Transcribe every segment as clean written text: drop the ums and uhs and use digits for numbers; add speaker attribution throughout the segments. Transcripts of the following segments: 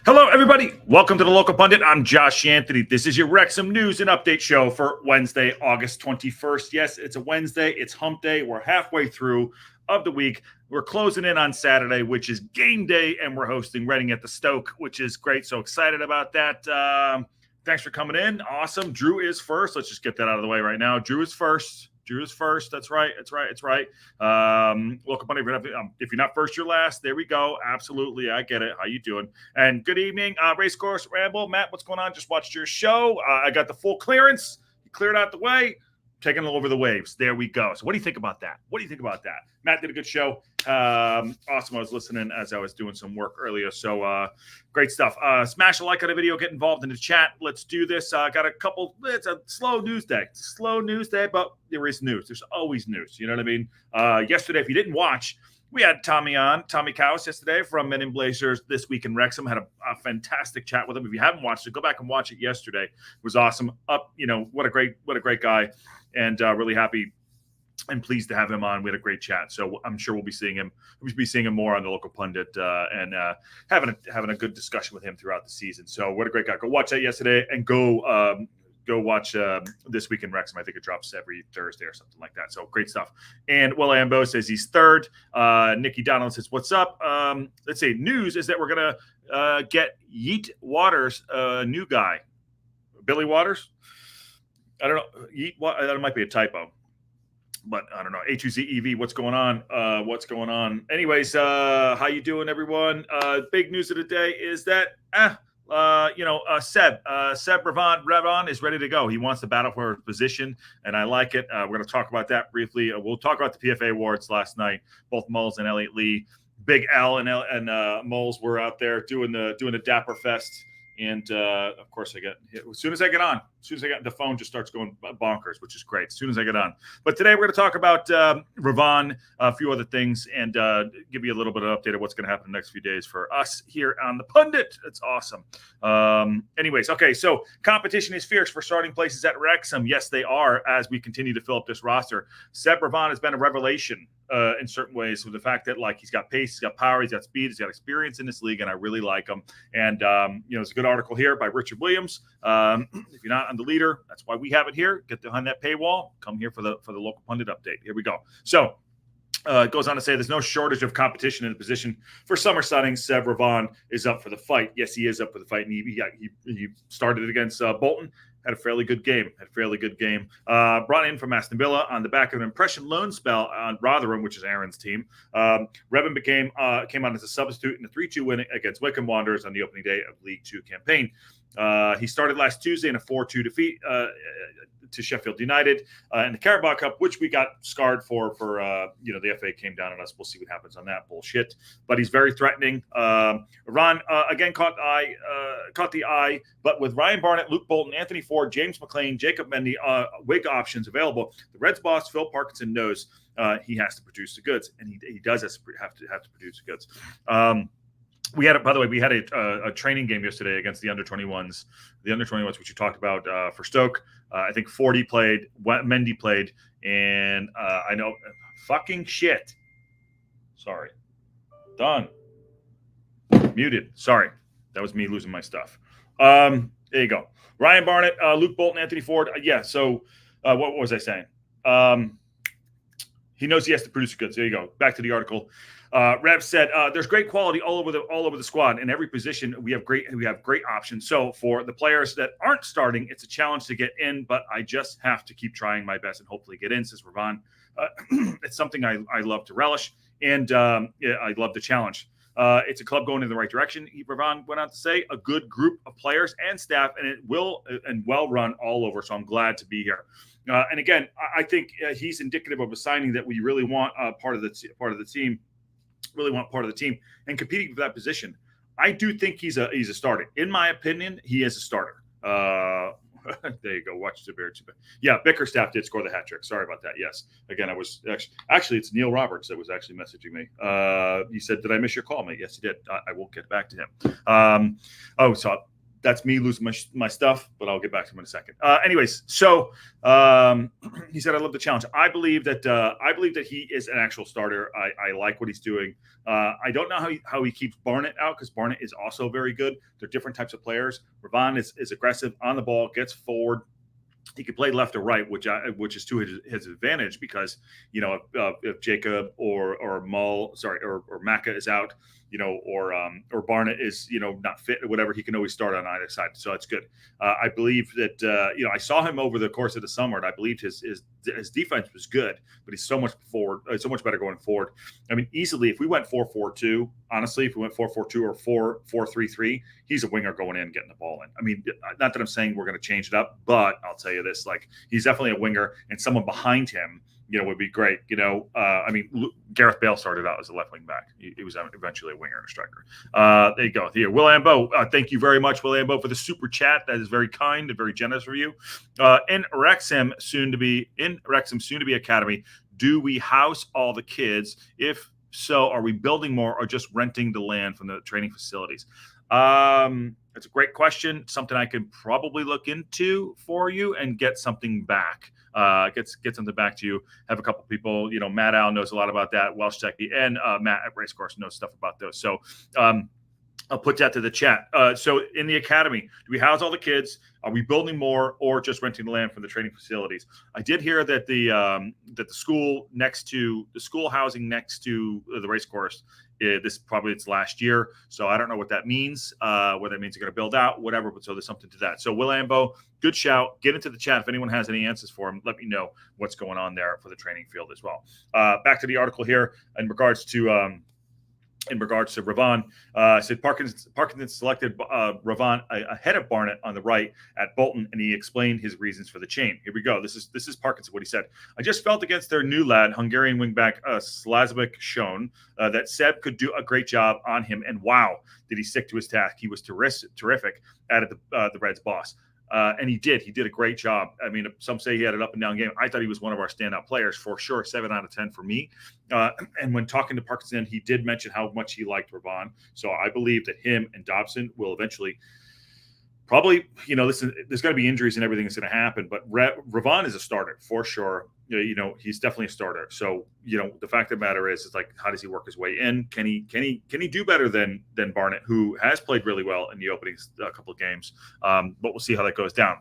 Speaker 1: Hello, everybody. Welcome to the Local Pundit. I'm Josh Anthony. This is your Wrexham News and Update show for Wednesday, August 21st. Yes, it's a Wednesday. It's hump day. We're halfway through of the week. We're closing in on Saturday, which is game day, and we're hosting Reading at the Stoke, which is great. So excited about that. Thanks for coming in. Awesome. Drew is first. Let's just get that out of the way right now. Drew is first. That's right. Local Pundit. If you're not first, you're last. There we go. Absolutely. I get it. How you doing? And good evening, Racecourse Ramble. Matt, what's going on? Just watched your show. I got the full clearance. You cleared out the way. Taking over the waves. There we go. So what do you think about that? Matt did a good show. Awesome. I was listening as I was doing some work earlier. So great stuff. Smash a like on the video. Get involved in the chat. Let's do this. Got a couple. It's a slow news day. But there is news. There's always news. You know what I mean? Yesterday, if you didn't watch, we had Tommy Cowis yesterday from Men in Blazers This Week in Wrexham. Had a fantastic chat with him. If you haven't watched it, go back and watch it yesterday. It was awesome. What a great guy. And really happy and pleased to have him on. We had a great chat, so I'm sure we'll be seeing him. We'll be seeing him more on the Local Pundit and having a good discussion with him throughout the season. So what a great guy! Go watch that yesterday, and go watch This Week in Wrexham. I think it drops every Thursday or something like that. So great stuff. And Will Ambo says he's third. Nikki Donald says, "What's up?" Let's see. News is that we're gonna get Yeet Waters, new guy, Billy Waters. I don't know. That might be a typo, but I don't know. HUZEV, what's going on? Anyways, how you doing, everyone? Big news of the day is that Seb Revan is ready to go. He wants to battle for his position, and I like it. We're going to talk about that briefly. We'll talk about the PFA awards last night. Both Moles and Elliot Lee, Big L and Moles were out there doing the Dapper Fest. And of course, as soon as I get on, the phone just starts going bonkers, which is great. As soon as I get on. But today we're going to talk about Revan, a few other things, and give you a little bit of update of what's going to happen in the next few days for us here on the Pundit. It's awesome. Anyways, okay, so competition is fierce for starting places at Wrexham. Yes, they are, as we continue to fill up this roster. Seb Revan has been a revelation in certain ways, with the fact that he's got pace, he's got power, he's got speed, he's got experience in this league, and I really like him. And it's a good article here by Richard Williams. If you're not on the leader, that's why we have it here. Get behind that paywall. Come here for the Local Pundit update. Here we go. So it goes on to say there's no shortage of competition in the position for summer signings. Seb Revan is up for the fight. Yes, he is up for the fight, and he started against Bolton. Had a fairly good game. Brought in from Aston Villa on the back of an impression loan spell on Rotherham, which is Aaron's team. Revan came on as a substitute in a 3-2 win against Wycombe Wanderers on the opening day of League 2 campaign. He started last Tuesday in a 4-2 defeat to Sheffield United in the Carabao Cup, which we got scarred for the FA came down on us. We'll see what happens on that bullshit. But he's very threatening. Ron again caught the eye, but with Ryan Barnett, Luke Bolton, Anthony Ford, James McLean, Jacob Mendy, wig options available, the Reds boss Phil Parkinson knows he has to produce the goods, and he does have to produce the goods. We had a training game yesterday against the under 21s. The under 21s, which you talked about for Stoke. I think 40 played, Mendy played, and I know fucking shit. Sorry, done. Muted. Sorry, that was me losing my stuff. There you go. Ryan Barnett, Luke Bolton, Anthony Ford. So what was I saying? He knows he has to produce goods. There you go. Back to the article. Rev said, "There's great quality all over the squad. In every position, we have great options. So for the players that aren't starting, it's a challenge to get in, but I just have to keep trying my best and hopefully get in." Says Revan. It's something I love to relish, and I love the challenge. It's a club going in the right direction. Revan went on to say, a good group of players and staff, and it will and well run all over. So I'm glad to be here. And again, I think he's indicative of a signing that we really want part of the team. Really want part of the team and competing for that position. I do think he's a starter. In my opinion, he is a starter. There you go. Watch the bear. Yeah, Bickerstaff did score the hat trick. Sorry about that. Yes. Again, I was actually it's Neil Roberts that was actually messaging me. He said, "Did I miss your call, mate?" Yes, he did. I will get back to him. So That's me losing my stuff, but I'll get back to him in a second. Anyways, so he said, "I love the challenge." I believe that he is an actual starter. I like what he's doing. I don't know how he keeps Barnett out, because Barnett is also very good. They're different types of players. Revan is aggressive on the ball, gets forward. He can play left or right, which is to his advantage, because if Jacob or Maka is out, or Barnett is not fit or whatever, he can always start on either side. So that's good. I believe that I saw him over the course of the summer, and I believed his defense was good, but he's so much better going forward. I mean, easily, if we went 4-4-2, honestly, if we went 4-4-2 or 4-4-3-3, he's a winger going in, getting the ball in. I mean, not that I'm saying we're going to change it up, but I'll tell you this: like, he's definitely a winger, and someone behind him, would be great. I mean, Gareth Bale started out as a left wing back. He was eventually a winger and a striker. There you go. Here, Will Ambo. Thank you very much, Will Ambo, for the super chat. That is very kind and very generous of you. In Wrexham, soon to be Academy, do we house all the kids? If so, are we building more or just renting the land from the training facilities? It's a great question. Something I can probably look into for you and get something back. Get something back to you. Have a couple people, Matt Al knows a lot about that. Welsh Techie and Matt at Racecourse knows stuff about those. So I'll put that to the chat. So in the academy, do we house all the kids? Are we building more or just renting the land from the training facilities? I did hear that the school housing next to the racecourse, this probably its last year. So I don't know what that means, whether it means they're going to build out, whatever. But so there's something to that. So Will Ambo, good shout. Get into the chat. If anyone has any answers for him, let me know what's going on there for the training field as well. Back to the article here in regards to Revan, said Parkinson selected Revan ahead of Barnett on the right at Bolton, and he explained his reasons for the change. Here we go. This is Parkinson, what he said. I just felt against their new lad, Hungarian wingback Slazovic Shone, that Seb could do a great job on him, and wow, did he stick to his task. He was terrific, added the Reds boss. And he did a great job. I mean, some say he had an up and down game. I thought he was one of our standout players for sure. 7 out of 10 for me. And when talking to Parkinson, he did mention how much he liked Revan. So I believe that him and Dobson will eventually probably, there's going to be injuries and everything that's going to happen, but Revan is a starter for sure. He's definitely a starter. So, the fact of the matter is, it's like, how does he work his way in? Can he do better than Barnett, who has played really well in the opening couple of games? But we'll see how that goes down.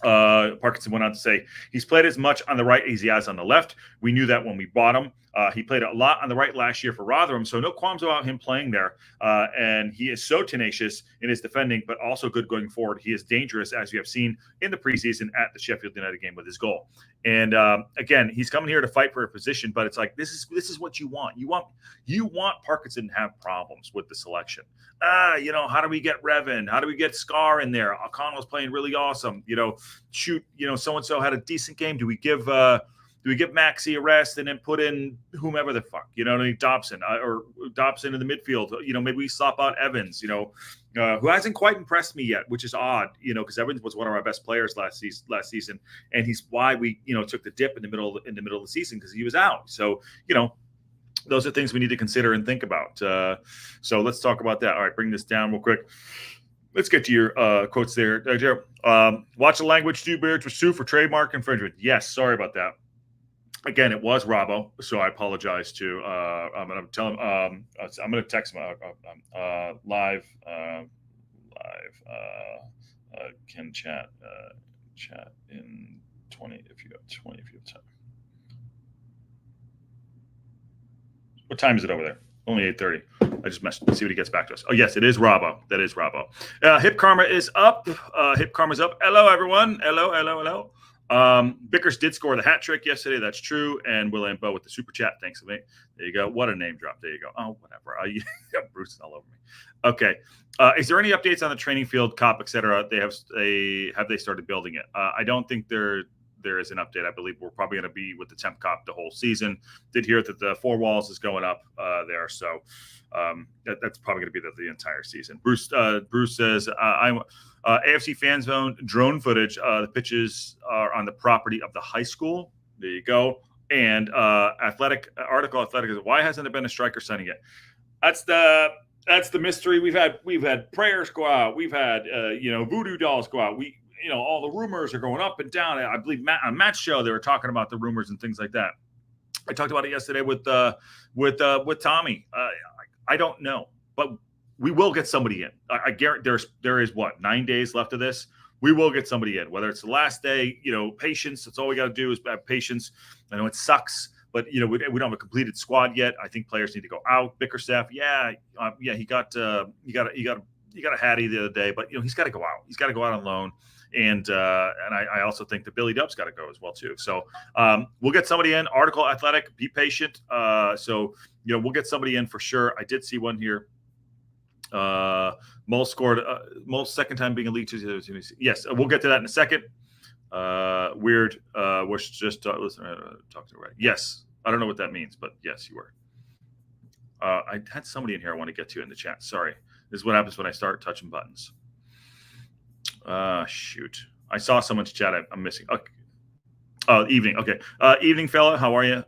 Speaker 1: Parkinson went on to say he's played as much on the right as he has on the left. We knew that when we bought him. He played a lot on the right last year for Rotherham, so no qualms about him playing there. And he is so tenacious in his defending, but also good going forward. He is dangerous, as you have seen in the preseason at the Sheffield United game with his goal. And again, he's coming here to fight for a position, but it's like, this is what you want. You want Parkinson to have problems with the selection. How do we get Revan? How do we get Scar in there? O'Connell's playing really awesome. So-and-so had a decent game. Do we give Maxey a rest and then put in whomever the fuck, Dobson or Dobson in the midfield? Maybe we swap out Evans, who hasn't quite impressed me yet, which is odd, because Evans was one of our best players last season, and he's why we, took the dip in the middle of the season, because he was out. So, those are things we need to consider and think about. So let's talk about that. All right, bring this down real quick. Let's get to your quotes there, Jared. Watch the language. 2 beards with sue for trademark infringement. Yes, sorry about that. Again, it was Robbo, so I apologize to. I'm going to tell him. I'm going to text him live. Can chat in 20 if you have 20 if you have time. What time is it over there? Only 8:30. I just messed. See what he gets back to us. Oh yes, it is Robbo. That is Robbo. Hip Karma is up. Hip Karma's up. Hello everyone. Hello. Bickers did score the hat trick yesterday. That's true. And Will and Bo with the super chat. Thanks, mate. There you go. What a name drop. There you go. Oh, whatever. Bruce is all over me. Okay. Is there any updates on the training field, COP, etc.? Have they started building it? I don't think there is an update. I believe we're probably going to be with the temp COP the whole season. Did hear that the 4 walls is going up there. So that's probably going to be the entire season. Bruce says, AFC fan zone drone footage. The pitches are on the property of the high school. There you go. And athletic is why hasn't there been a striker signing yet? That's the mystery. We've had prayers go out. We've had voodoo dolls go out. All the rumors are going up and down. I believe on Matt's show they were talking about the rumors and things like that. I talked about it yesterday with Tommy. I don't know, but we will get somebody in. I guarantee there is 9 days left of this. We will get somebody in, whether it's the last day. Patience. That's all we got to do is have patience. I know it sucks, but we don't have a completed squad yet. I think players need to go out. Bickerstaff, he got a Hattie the other day, but he's got to go out. He's got to go out on loan. And I also think that Billy Dub's got to go as well too. So we'll get somebody in. Article Athletic, be patient. So we'll get somebody in for sure. I did see one here. Mole scored Mole's second time being a League Two. Yes, we'll get to that in a second. Weird. We're just listen. Talk to right. Yes, I don't know what that means, but yes, you were. I had somebody in here I want to get to in the chat. Sorry, this is what happens when I start touching buttons. Shoot. I saw someone's chat. I'm missing. Okay. Evening. Okay. Evening, fella. How are you?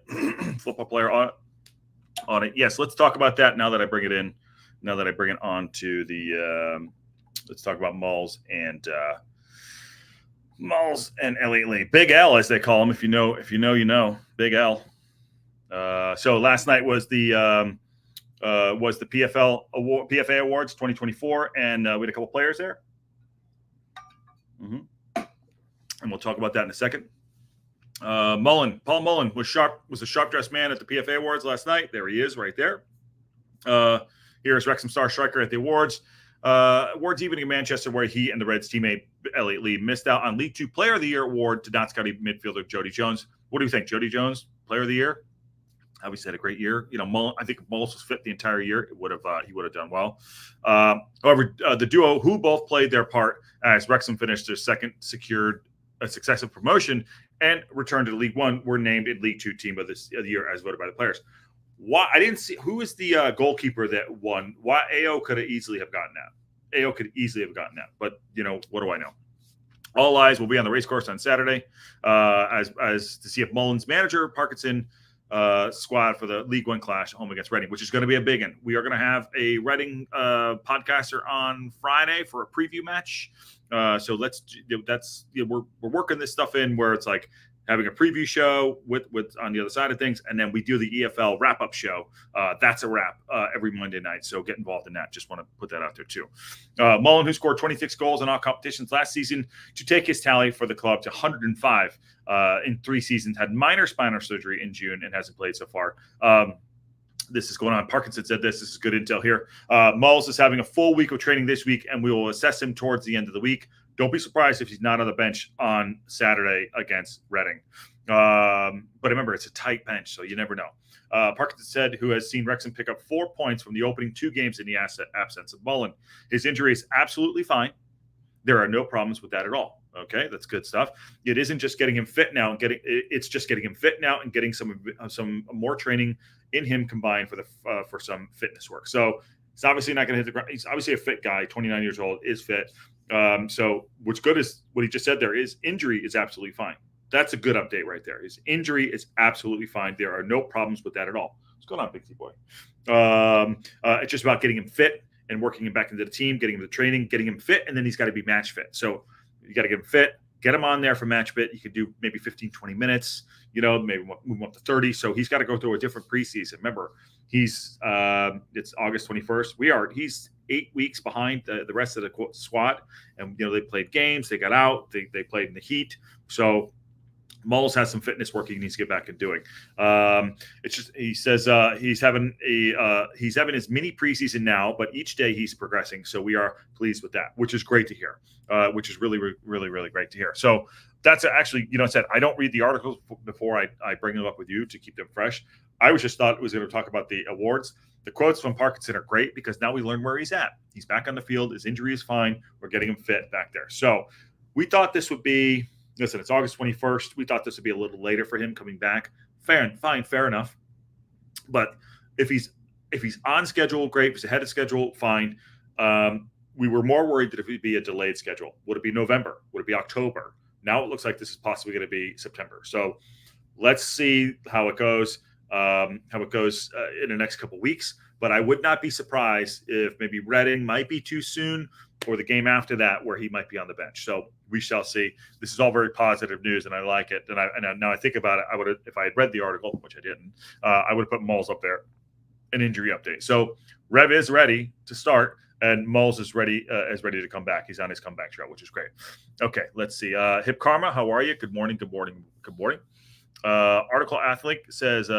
Speaker 1: Football player on it. Yes. Let's talk about that now that I bring it in. Now that I bring it on to the, let's talk about Mulls and Elliot Lee. Big L, as they call him. If you know, you know. Big L. So last night was the PFA Awards 2024, and we had a couple players there. And we'll talk about that in a second. Paul Mullen was a sharp dressed man at the PFA Awards last night. There he is, right there. Here's Wrexham Star Striker at the awards. Awards evening in Manchester, where he and the Reds teammate Elliot Lee missed out on League Two Player of the Year award to Notts County midfielder Jody Jones. What do you think, Jody Jones, Player of the Year? Obviously had a great year. I think if Mullis was fit the entire year, he would have done well. However, the duo who both played their part as Wrexham finished their second successive promotion and returned to League One were named in League Two Team of the Year as voted by the players. Why I didn't see who is the goalkeeper that won. Why AO could have easily have gotten that. AO could easily have gotten that, but what do I know? All eyes will be on the racecourse on Saturday, as to see if Mullins' manager Parkinson squad for the League One clash home against Reading, which is going to be a big one. We are going to have a Reading podcaster on Friday for a preview match. So we're working this stuff in where it's like having a preview show with on the other side of things, and then we do the EFL wrap-up show. That's a wrap every Monday night, so get involved in that. Just want to put that out there too. Mullen, who scored 26 goals in all competitions last season to take his tally for the club to 105 in 3 seasons, had minor spinal surgery in June and hasn't played so far. This is going on. Parkinson said this. This is good intel here. Mulls is having a full week of training this week, and we will assess him towards the end of the week. Don't be surprised if he's not on the bench on Saturday against Reading. But remember, it's a tight bench, so you never know. Parkinson said, who has seen Wrexham pick up 4 points from the opening 2 games in the absence of Mullen. His injury is absolutely fine. There are no problems with that at all. Okay, that's good stuff. It isn't just getting him fit now, it's just getting him fit now and getting some more training in him combined for some fitness work. So he's obviously not going to hit the ground. He's obviously a fit guy, 29 years old, is fit. So what's good is what he just said there is injury is absolutely fine. That's a good update right there. His injury is absolutely fine. There are no problems with that at all. What's going on, Big T boy? It's just about getting him fit and working him back into the team, getting him to training, getting him fit, and then he's got to be match fit. So you got to get him fit, get him on there for match fit. You could do maybe 15, 20 minutes, maybe move him up to 30. So he's got to go through a different preseason. Remember, it's August 21st. He's 8 weeks behind the rest of the squad. And, they played games, they got out, they played in the heat. So Mulls has some fitness work he needs to get back and doing. It's just, he says he's having his mini preseason now, but each day he's progressing. So we are pleased with that, which is great to hear, which is really, really, really great to hear. So that's actually, I said, I don't read the articles before I bring them up with you to keep them fresh. I just thought it was going to talk about the awards. The quotes from Parkinson are great because now we learn where he's at. He's back on the field. His injury is fine. We're getting him fit back there. So we thought this would be, listen, it's August 21st. We thought this would be a little later for him coming back. Fair enough. But if he's on schedule, great. If he's ahead of schedule, fine. We were more worried that it would be a delayed schedule. Would it be November? Would it be October? Now it looks like this is possibly going to be September. So let's see how it goes. how it goes in the next couple weeks. But I would not be surprised if maybe Reading might be too soon, or the game after that where he might be on the bench. So we shall see. This is all very positive news, and I like it. And now I think about it, I would have, if I had read the article, which I didn't, I would have put Moles up there, an injury update. So Rev is ready to start, and Moles is ready to come back. He's on his comeback trail, which is great. Okay, let's see. Hip Karma, how are you? Good morning. Article Athlete says,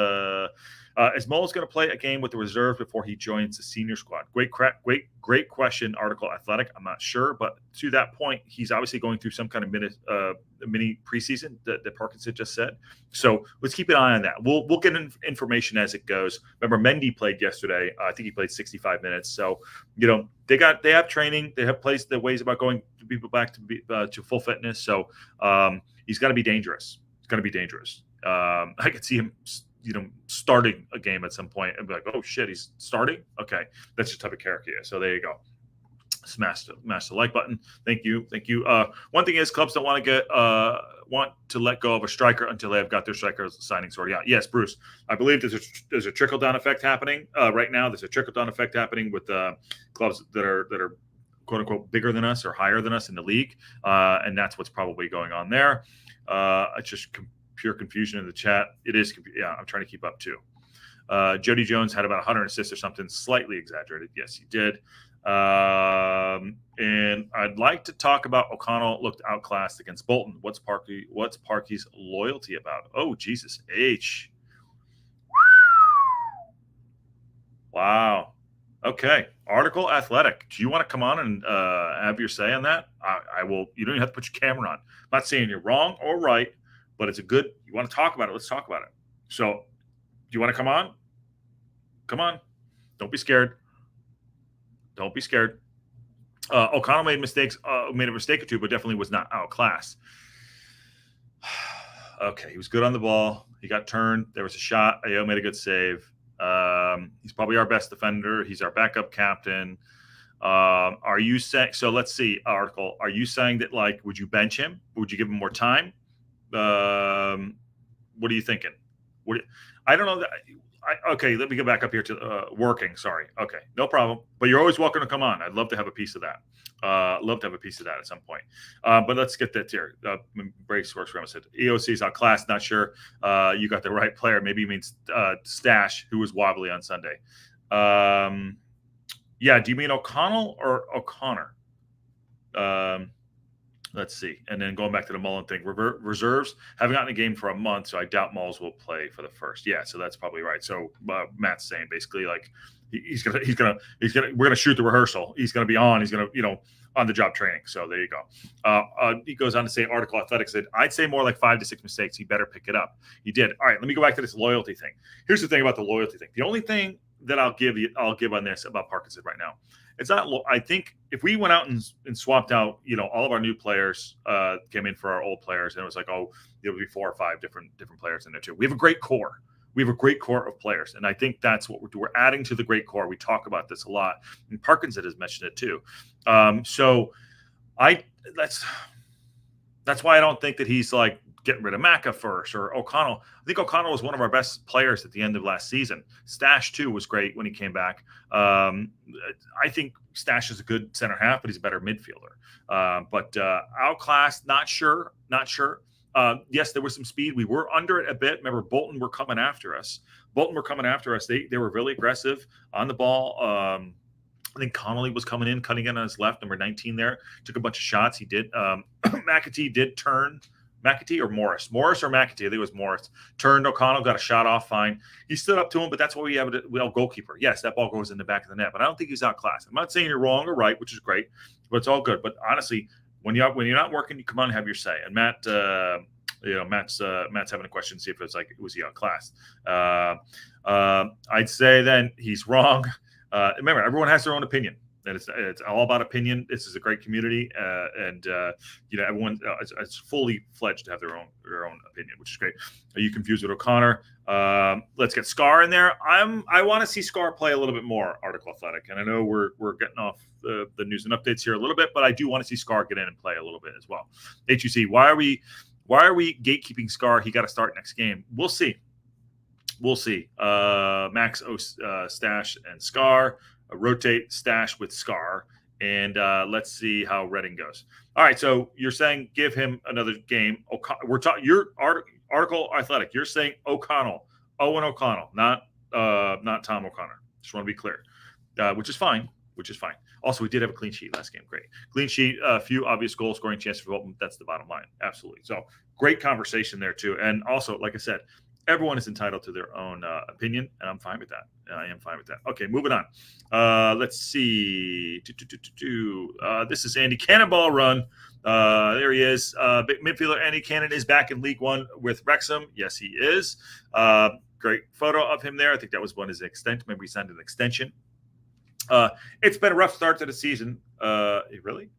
Speaker 1: is Moles going to play a game with the reserve before he joins the senior squad? Great question, Article Athletic. I'm not sure, but to that point, he's obviously going through some kind of mini preseason that Parkinson just said. So let's keep an eye on that. We'll get information as it goes. Remember, Mendy played yesterday. I think he played 65 minutes. So they have training. They have ways about going to people back to full fitness. So he's got to be dangerous. It's going to be dangerous. I could see him, starting a game at some point and be like, oh shit, he's starting. Okay, that's just type of character. So there you go. Smash the like button. Thank you. One thing is, clubs don't want to let go of a striker until they have got their striker signing sorted out. Yes, Bruce. I believe there's a trickle down effect happening right now. There's a trickle down effect happening with clubs that are quote unquote bigger than us or higher than us in the league, and that's what's probably going on there. It's just pure confusion in the chat. It is, yeah, I'm trying to keep up too. Jody Jones had about 100 assists or something, slightly exaggerated. Yes, he did. And I'd like to talk about O'Connell looked outclassed against Bolton. What's Parky's loyalty about? Oh, Jesus H. Wow. Okay. Article Athletic. Do you want to come on and have your say on that? I will. You don't even have to put your camera on. I'm not saying you're wrong or right, but it's you want to talk about it. Let's talk about it. So do you want to come on? Come on. Don't be scared. O'Connell made mistakes, made a mistake or two, but definitely was not outclassed. Okay. He was good on the ball. He got turned. There was a shot. Ayo made a good save. He's probably our best defender. He's our backup captain. Are you saying, so let's see, article. Are you saying that, would you bench him? Would you give him more time? What are you thinking? I don't know. Okay, let me go back up here to working. Sorry. Okay, no problem. But you're always welcome to come on. I'd love to have a piece of that. Love to have a piece of that at some point. But let's get that here. Brace works for him. I said EOC's outclassed. Not sure. You got the right player. Maybe he means Stash, who was wobbly on Sunday. Yeah. Do you mean O'Connell or O'Connor? Let's see. And then going back to the Mullen thing, reserves haven't gotten a game for a month, so I doubt Mulls will play for the first. Yeah, so that's probably right. So Matt's saying basically we're gonna shoot the rehearsal. He's gonna be on. He's gonna on the job training. So there you go. He goes on to say, Article Athletics said, I'd say more like 5 to 6 mistakes. He better pick it up. He did. All right. Let me go back to this loyalty thing. Here's the thing about the loyalty thing. The only thing that I'll give on this about Parkinson right now. It's not. I think if we went out and swapped out, all of our new players came in for our old players, and it was like, oh, it would be 4 or 5 different players in there too. We have a great core. We have a great core of players, and I think that's what we're doing. We're adding to the great core. We talk about this a lot, and Parkinson has mentioned it too. So that's why I don't think that he's getting rid of Macca first or O'Connell. I think O'Connell was one of our best players at the end of last season. Stash too was great when he came back. I think Stash is a good center half, but he's a better midfielder. But outclassed, not sure. Yes, there was some speed. We were under it a bit. Remember, Bolton were coming after us. They were really aggressive on the ball. I think Connolly was coming in, cutting in on his left, number 19 there. Took a bunch of shots. He did. McAtee did turn. McAtee or Morris? Morris or McAtee? I think it was Morris. Turned O'Connell, got a shot off fine. He stood up to him, but that's why we have a goalkeeper. Yes, that ball goes in the back of the net, but I don't think he's outclassed. I'm not saying you're wrong or right, which is great, but it's all good. But honestly, when you're not working, you come on and have your say. And Matt, Matt's having a question to see if it's was he outclassed? I'd say then he's wrong. Remember, everyone has their own opinion. And it's all about opinion. This is a great community, and everyone is fully fledged to have their own opinion, which is great. Are you confused with O'Connor? Let's get Scar in there. I want to see Scar play a little bit more. Article Athletic, and I know we're getting off the news and updates here a little bit, but I do want to see Scar get in and play a little bit as well. HUC, why are we gatekeeping Scar? He got to start next game. We'll see. we'll see. Max Stash and Scar, rotate Stash with Scar, and let's see how Reading goes. All right, so you're saying give him another game. We're talking your article Athletic. You're saying O'Connell, Owen O'Connell, not Tom O'Connor. Just want to be clear, which is fine. Also, we did have a clean sheet last game. Great clean sheet. A few obvious goal scoring chances for Bolton. That's the bottom line. Absolutely. So great conversation there too. And also, like I said, everyone is entitled to their own opinion, and I'm fine with that. I am fine with that. Okay, moving on. Let's see. This is Andy Cannonball Run. There he is. Big midfielder Andy Cannon is back in League One with Wrexham. Yes, he is. Great photo of him there. I think that was one his extent. Maybe he signed an extension. It's been a rough start to the season. Really?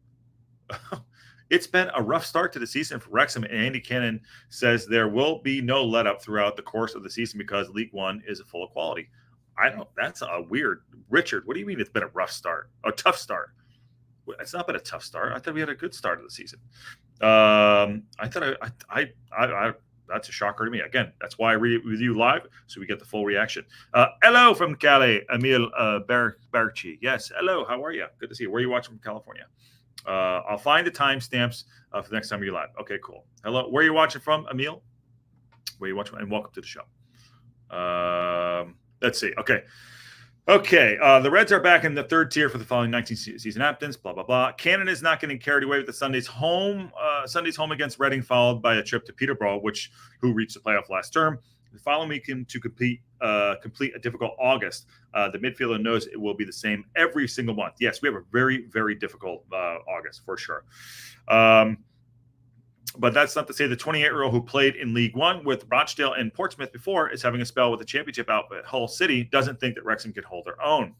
Speaker 1: It's been a rough start to the season for Wrexham, and Andy Cannon says there will be no let-up throughout the course of the season because League One is full of quality. That's a weird. Richard, what do you mean it's been a rough start? A tough start? It's not been a tough start. I thought we had a good start of the season. That's a shocker to me. Again, that's why I read it with you live, so we get the full reaction. Hello from Cali, Emil Berchi. Yes, hello. How are you? Good to see you. Where are you watching from California? I'll find the timestamps for the next time you're live. Okay, cool. Hello. Where are you watching from, Emil? Where are you watching? And welcome to the show. Let's see. Okay. The Reds are back in the third tier for the following 19 season captains. Blah, blah, blah. Cannon is not getting carried away with the Sunday's home against Reading, followed by a trip to Peterborough, who reached the playoff last term. The following week to complete a difficult August. The midfielder knows it will be the same every single month. Yes, we have a very, very difficult August for sure. But that's not to say the 28-year-old who played in League One with Rochdale and Portsmouth before is having a spell with the championship outfit. Hull City doesn't think that Wrexham can hold their own.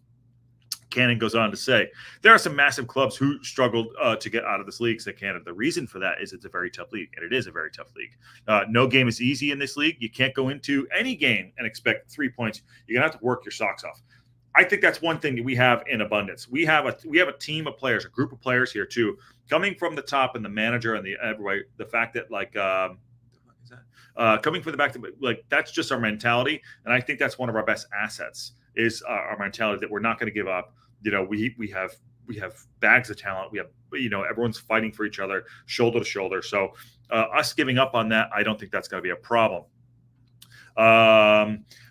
Speaker 1: Cannon goes on to say, there are some massive clubs who struggled to get out of this league, said Cannon. The reason for that is it's a very tough league, and it is a very tough league. No game is easy in this league. You can't go into any game and expect 3 points. You're going to have to work your socks off. I think that's one thing that we have in abundance. We have a team of players, a group of players here too, coming from the top and the manager and the fact that coming from the back, that's just our mentality. And I think that's one of our best assets is our mentality that we're not going to give up. We have bags of talent. We have, everyone's fighting for each other, shoulder to shoulder. So us giving up on that, I don't think that's going to be a problem.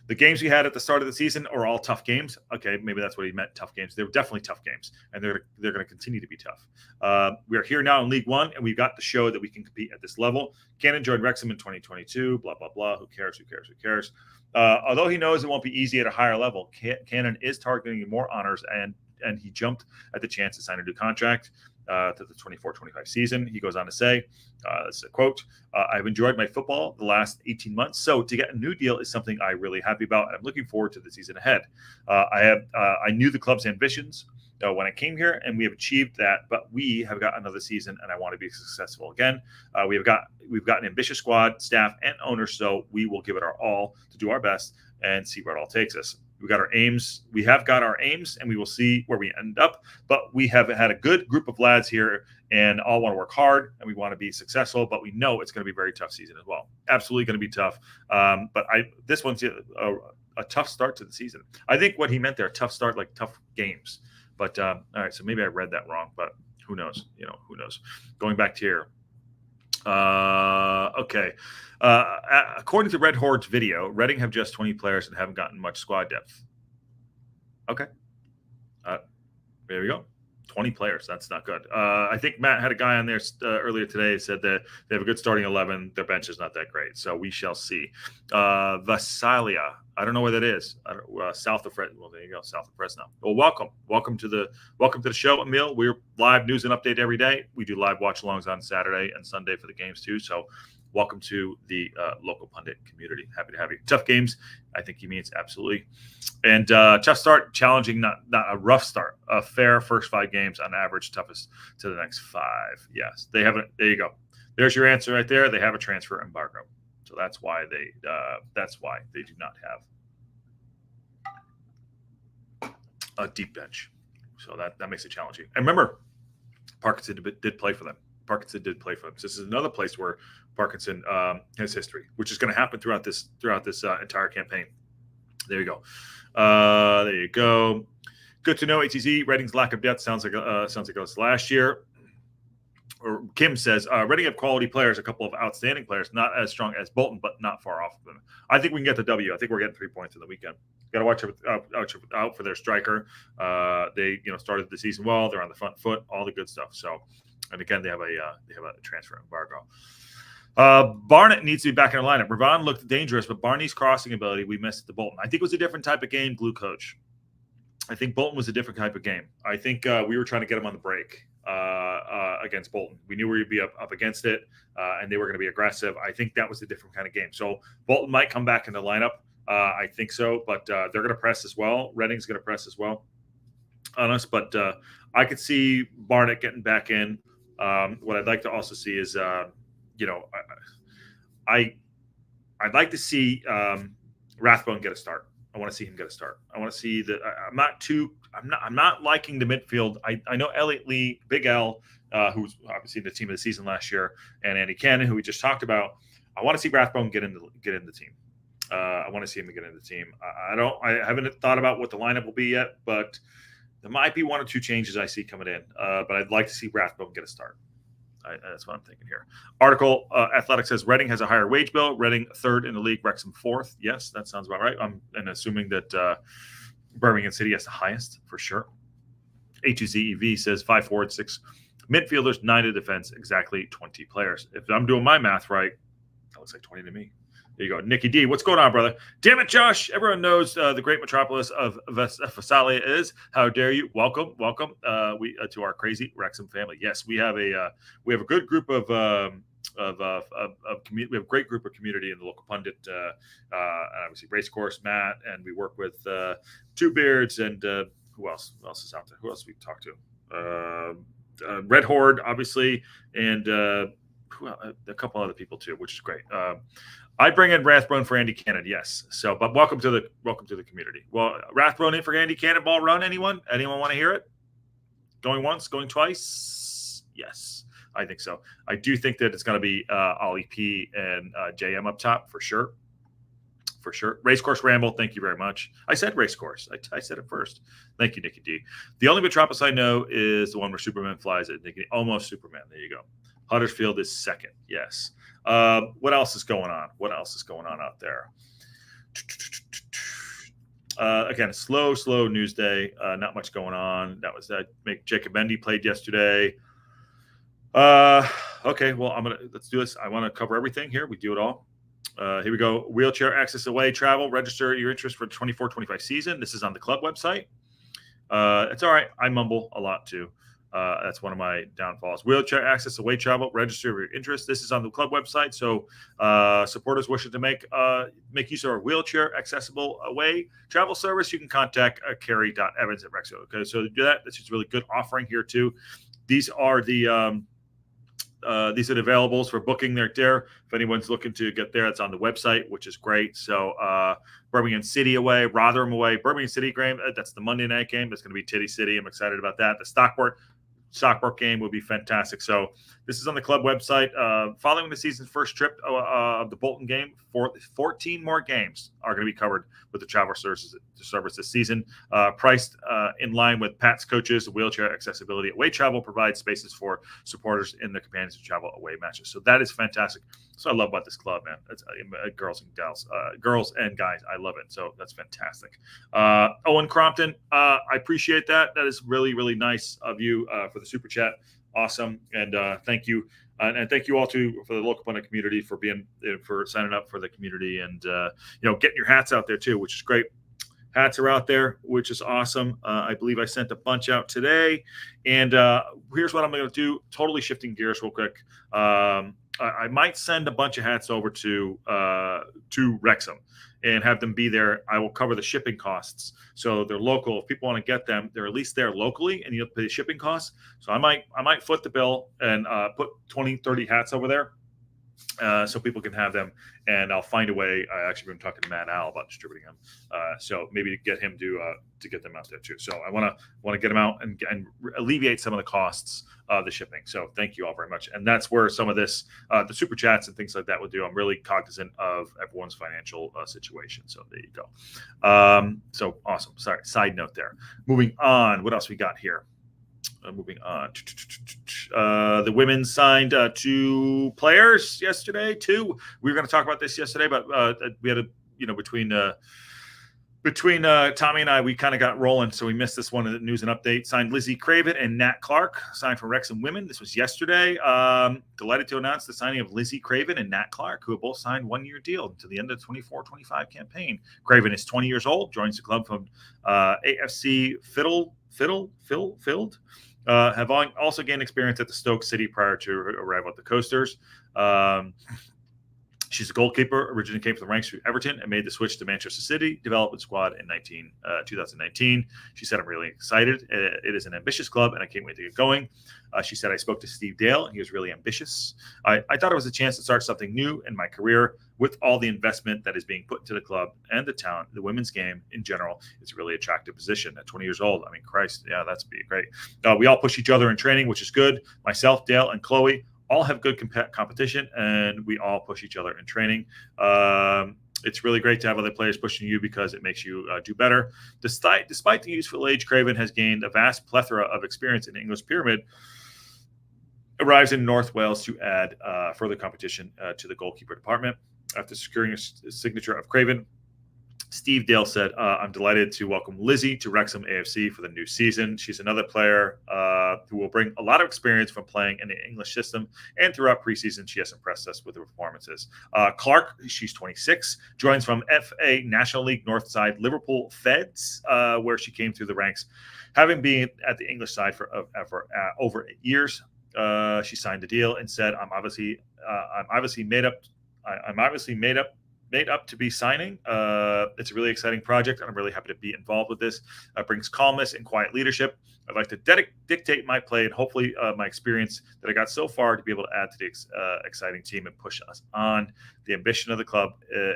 Speaker 1: The games we had at the start of the season are all tough games. Okay, maybe that's what he meant, tough games. They were definitely tough games, and they're going to continue to be tough. We are here now in League One, and we've got to show that we can compete at this level. Cannon joined Wrexham in 2022, blah, blah, blah. Who cares? Although he knows it won't be easy at a higher level, Cannon is targeting more honors, and he jumped at the chance to sign a new contract to the 24-25 season. He goes on to say, this is a quote, I've enjoyed my football the last 18 months, so to get a new deal is something I'm really happy about. I'm looking forward to the season ahead. I knew the club's ambitions when I came here, and we have achieved that, but we have got another season, and I want to be successful again. We've got an ambitious squad, staff, and owners, so we will give it our all to do our best and see where it all takes us. We got our aims. We have got our aims, and we will see where we end up. But we have had a good group of lads here, and all want to work hard, and we want to be successful. But we know it's going to be a very tough season as well. Absolutely going to be tough. But this one's a tough start to the season. I think what he meant there, tough start, like tough games. But all right, so maybe I read that wrong. But who knows? Who knows? Going back to here. Okay. According to Red Horde's video, Reading have just 20 players and haven't gotten much squad depth. Okay. There we go. 20 players. That's not good. I think Matt had a guy on there earlier today said that they have a good starting 11. Their bench is not that great. So we shall see. Visalia. I don't know where that is. South of Fresno. Well, there you go. South of Fresno. Well, welcome to the show, Emil. We're live news and update every day. We do live watch alongs on Saturday and Sunday for the games too. So welcome to the local pundit community. Happy to have you. Tough games. I think he means absolutely. And tough start, challenging, not a rough start. A fair first 5 games on average, toughest to the next 5. Yes, they have it. There you go. There's your answer right there. They have a transfer embargo. So that's why they do not have a deep bench. So that makes it challenging. And remember, Parkinson did play for them. Parkinson did play for them. So this is another place where Parkinson has history, which is going to happen throughout this entire campaign. There you go. There you go. Good to know. ATZ Reading's lack of depth sounds like it was last year. Or Kim says Reading have quality players, a couple of outstanding players, not as strong as Bolton, but not far off of them. I think we can get the W. I think we're getting 3 points in the weekend. Got to watch out for their striker. They started the season well. They're on the front foot. All the good stuff. So, and again, they have a transfer embargo. Barnett needs to be back in the lineup. Revan looked dangerous, but Barney's crossing ability we missed at the Bolton. I think it was a different type of game, Glue Coach. I think Bolton was a different type of game. I think we were trying to get him on the break against Bolton. We knew we would be up against it, and they were going to be aggressive. I think that was a different kind of game. So Bolton might come back in the lineup. I think so, but they're going to press as well. Reading's going to press as well on us, but I could see Barnett getting back in. What I'd like to also see is, I'd like to see Rathbone get a start. I want to see him get a start. I want to see that. I'm not liking the midfield. I know Elliot Lee, Big L, who's obviously the team of the season last year, and Andy Cannon, who we just talked about. I want to see Rathbone get in the team. I want to see him get in the team. I haven't thought about what the lineup will be yet, but there might be 1 or 2 changes I see coming in. But I'd like to see Rathbone get a start. That's what I'm thinking here. Article, Athletic says Reading has a higher wage bill. Reading 3rd in the league, Wrexham 4th. Yes, that sounds about right. I'm assuming that Birmingham City has the highest for sure. HUZEV says 5 forwards, 6 midfielders, 9 to defense, exactly 20 players. If I'm doing my math right, that looks like 20 to me. There you go. Nicky D, what's going on, brother? Damn it, Josh. Everyone knows the great metropolis of Visalia is. How dare you? Welcome to our crazy Wrexham family. Yes, we have a good group of we have a great group of community in the local pundit, and obviously Racecourse, Matt, and we work with Two Beards and who else? Who else is out there? Who else we talk to? Red Horde, obviously, and a couple other people too, which is great. I bring in Rathbone for Andy Cannon, yes. So, but welcome to the community. Well, Rathbone in for Andy Cannonball run. Anyone want to hear it? Going once, going twice? Yes, I think so. I do think that it's going to be Ollie P and JM up top for sure. For sure. Racecourse Ramble, thank you very much. I said Racecourse. I said it first. Thank you, Nicky D. The only metropolis I know is the one where Superman flies it. Nicky, almost Superman. There you go. Huddersfield is 2nd. Yes. What else is going on? What else is going on out there? Again, slow news day. Not much going on. That was that. Jacob Mendy played yesterday. Okay, well, let's do this. I want to cover everything here. We do it all. Here we go. Wheelchair access away travel. Register your interest for the 24-25 season. This is on the club website. It's all right. I mumble a lot too. That's one of my downfalls. Wheelchair access away travel. Register your interest. This is on the club website. So supporters wishing to make use of our wheelchair accessible away travel service, you can contact Carrie.Evans at Wrexham. Okay, so to do that, that's just a really good offering here too. These are the availables for booking there. If anyone's looking to get there, it's on the website, which is great. So Birmingham City away, Rotherham away, Birmingham City game. That's the Monday night game. That's going to be Titty City. I'm excited about that. The Stockport game will be fantastic. So this is on the club website. Following the season's first trip of the Bolton game, 14 more games are going to be covered with the travel service this season. Priced in line with Pat's coaches, wheelchair accessibility away travel provides spaces for supporters in the companions to travel away matches. So that is fantastic. So I love about this club, man. It's girls and guys. I love it. So that's fantastic. Owen Crompton, I appreciate that. That is really, really nice of you for the super chat. Awesome. And thank you. And thank you all for the local pundit community for signing up for the community and getting your hats out there too, which is great. Hats are out there, which is awesome. I believe I sent a bunch out today. And here's what I'm going to do. Totally shifting gears real quick. I might send a bunch of hats over to Wrexham and have them be there. I will cover the shipping costs. So they're local. If people want to get them, they're at least there locally and you'll pay the shipping costs. So I might foot the bill and put 20, 30 hats over there so people can have them, and I'll find a way. I actually been talking to Matt Al about distributing them, so maybe to get him to get them out there too. So I want to get them out and alleviate some of the costs of the shipping. So thank you all very much, and that's where some of this, the super chats and things like that will do. I'm really cognizant of everyone's financial situation. So there you go. So awesome. Sorry. Side note there. Moving on. What else we got here? Moving on. The women signed 2 players yesterday. 2. We were going to talk about this yesterday, but we had between Tommy and I, we kind of got rolling, so we missed this one in the news and update. Signed Lizzie Craven and Nat Clark, signed for Wrexham Women. This was yesterday. Delighted to announce the signing of Lizzie Craven and Nat Clark, who have both signed 1-year deal to the end of the 24-25 campaign. Craven is 20 years old, joins the club from AFC Fiddled. Have also gained experience at the Stoke City prior to her arrival at the Coasters. She's a goalkeeper, originally came from the ranks through Everton and made the switch to Manchester City development squad in 2019. She said, I'm really excited. It is an ambitious club, and I can't wait to get going. She said, I spoke to Steve Dale, and he was really ambitious. I thought it was a chance to start something new in my career with all the investment that is being put into the club and the talent. The women's game in general is a really attractive position. At 20 years old, I mean, Christ, yeah, that's be great. We all push each other in training, which is good. Myself, Dale, and Chloe all have good competition, and we all push each other in training. It's really great to have other players pushing you because it makes you do better. Despite the youthful age, Craven has gained a vast plethora of experience in the English pyramid. Arrives in North Wales to add further competition to the goalkeeper department. After securing a signature of Craven, Steve Dale said, I'm delighted to welcome Lizzie to Wrexham AFC for the new season. She's another player who will bring a lot of experience from playing in the English system, and throughout preseason, she has impressed us with her performances. Clark, she's 26, joins from FA National League North side Liverpool Feds, where she came through the ranks, having been at the English side for over 8 years. She signed the deal and said, I'm obviously made up to be signing. It's a really exciting project, and I'm really happy to be involved with this. It brings calmness and quiet leadership. I'd like to dictate my play and hopefully my experience that I got so far to be able to add to the exciting team and push us on. The ambition of the club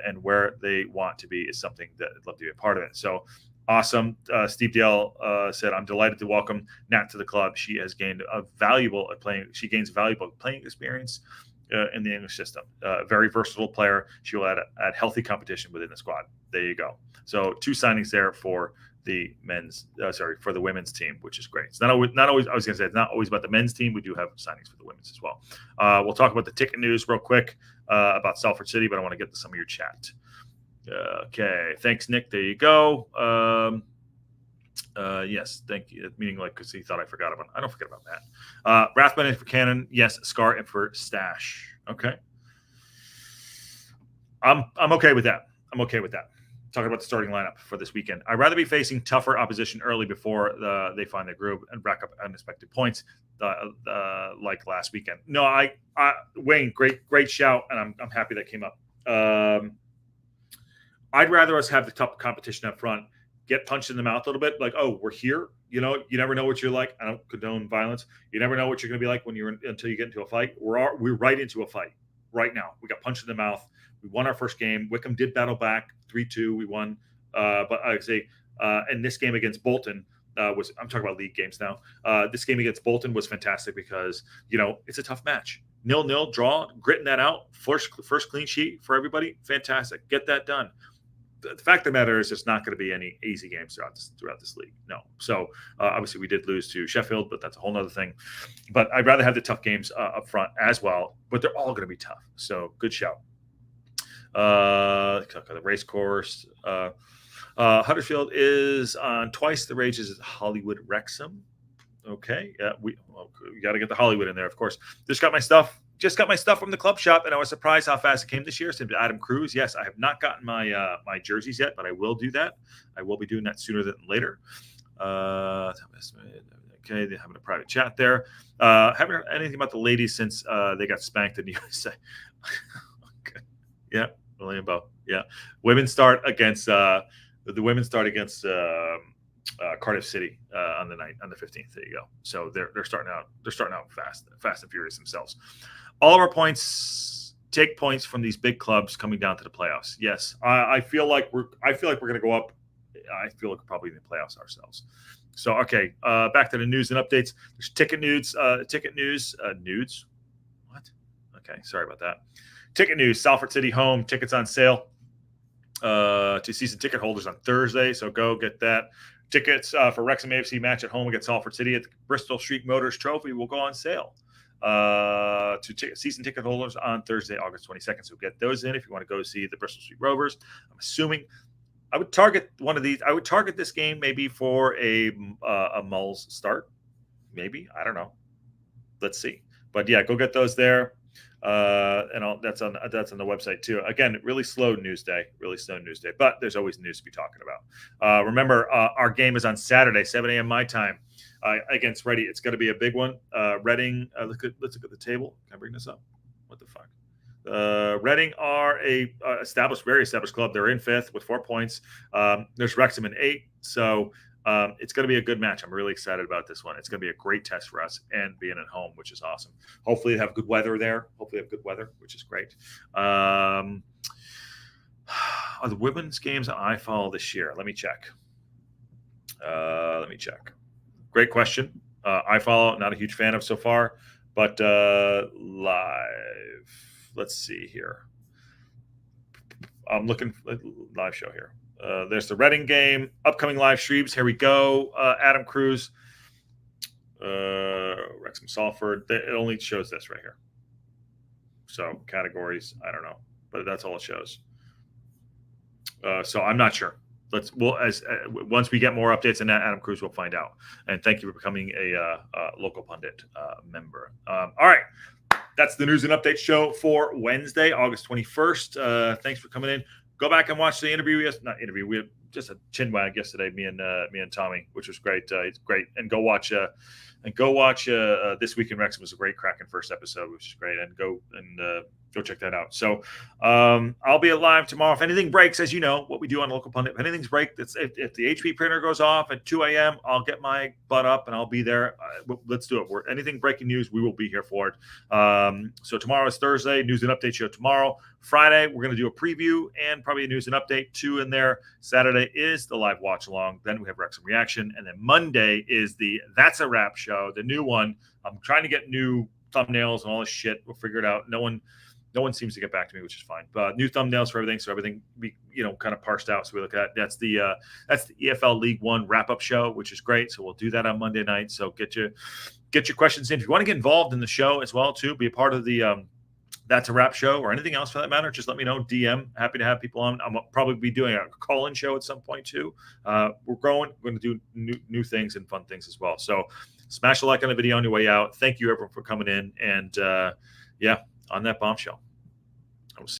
Speaker 1: and where they want to be is something that I'd love to be a part of it. So awesome. Steve Dale said, I'm delighted to welcome Nat to the club. She has gained valuable playing experience in the English system. Very versatile player. She will add healthy competition within the squad. There you go. So 2 signings there for the for the women's team, which is great. It's not always. I was going to say it's not always about the men's team. We do have signings for the women's as well. We'll talk about the ticket news real quick about Salford City, but I want to get to some of your chat. Okay, thanks, Nick. There you go. Yes, thank you. Meaning like because he thought I forgot about. I don't forget about that. Rathbun in for Cannon. Yes, Scar in for Stash. Okay. I'm okay with that. I'm okay with that. Talking about the starting lineup for this weekend. I'd rather be facing tougher opposition early before they find their groove and rack up unexpected points like last weekend. No, Wayne, great shout, and I'm happy that came up. I'd rather us have the tough competition up front, get punched in the mouth a little bit, like, oh, we're here. You know, you never know what you're like. I don't condone violence. You never know what you're going to be like until you get into a fight. We're right into a fight right now. We got punched in the mouth. We won our first game. Wickham did battle back 3-2. We won. But I would say, and this game against Bolton I'm talking about league games now. This game against Bolton was fantastic because, you know, it's a tough match. 0-0 draw, gritting that out. First clean sheet for everybody. Fantastic. Get that done. The fact of the matter is, it's not going to be any easy games throughout this league. No. So obviously we did lose to Sheffield, but that's a whole nother thing. But I'd rather have the tough games up front as well. But they're all going to be tough. So good shout. The race course. Huddersfield is on twice the rages as Hollywood Wrexham. Okay. Yeah, we got to get the Hollywood in there, of course. Just got my stuff from the club shop, and I was surprised how fast it came this year. Sent to Adam Cruz. Yes, I have not gotten my my jerseys yet, but I will do that. I will be doing that sooner than later. Okay, they're having a private chat there. Haven't heard anything about the ladies since they got spanked in the USA. Okay. Yeah, William Bow. Yeah, women start against Cardiff City on the 15th. There you go. So they're starting out fast and furious themselves. All of our points take points from these big clubs coming down to the playoffs. Yes, I feel like we're going to go up. I feel like we're probably in the playoffs ourselves. So okay, back to the news and updates. There's ticket news. Nudes. What? Okay, sorry about that. Ticket news. Salford City home tickets on sale to season ticket holders on Thursday. So go get that. Tickets for Wrexham AFC match at home against Salford City at the Bristol Street Motors Trophy will go on sale to season ticket holders on Thursday, August 22nd. So get those in if you want to go see the Bristol Street Rovers. I'm assuming I would target one of these. I would target this game maybe for a Mulls start. Maybe. I don't know. Let's see. But yeah, go get those there. That's on the website too. Again, really slow news day, but there's always news to be talking about. Remember, our game is on Saturday, 7 a.m. my time, against Ready. It's going to be a big one. Reading, let's look at the table. Can I bring this up? What the fuck? Reading are a very established club. They're in 5th with 4 points. There's Wrexham in 8. So it's going to be a good match. I'm really excited about this one. It's going to be a great test for us and being at home, which is awesome. Hopefully they have good weather there. Which is great. Are the women's games on iFollow this year? Let me check. Great question. iFollow, not a huge fan of so far, but live. Let's see here. I'm looking for live show here. There's the Reading game, upcoming live streams. Here we go. Adam Cruz, Wrexham Salford. It only shows this right here. So categories, I don't know, but that's all it shows. So I'm not sure. Once we get more updates on that, Adam Cruz will find out. And thank you for becoming a local pundit member. All right. That's the news and update show for Wednesday, August 21st. Thanks for coming in. Go back and watch the interview. We had just a chin wag yesterday, me and Tommy, which was great. It's great. And go watch This Week in Wrexham. Was a great cracking first episode, which is great. And go check that out. So I'll be live tomorrow. If anything breaks, as you know, what we do on Local Pundit, if anything's break, if the HP printer goes off at 2 a.m., I'll get my butt up and I'll be there. Let's do it. Anything breaking news, we will be here for it. So tomorrow is Thursday, news and update show tomorrow. Friday, we're going to do a preview and probably a news and update 2 in there. Saturday is the live watch along. Then we have Wrexham Reaction. And then Monday is the That's a Wrap show, the new one. I'm trying to get new thumbnails and all this shit. We'll figure it out. No one seems to get back to me, which is fine. But new thumbnails for everything, so everything we kind of parsed out. So we look at that's the EFL League One wrap-up show, which is great. So we'll do that on Monday night. So get your questions in. If you want to get involved in the show as well, too, be a part of the That's a Wrap show or anything else for that matter. Just let me know. DM. Happy to have people on. I'm probably be doing a call-in show at some point too. We're growing. We're going to do new things and fun things as well. So smash a like on the video on your way out. Thank you everyone for coming in. And on that bombshell.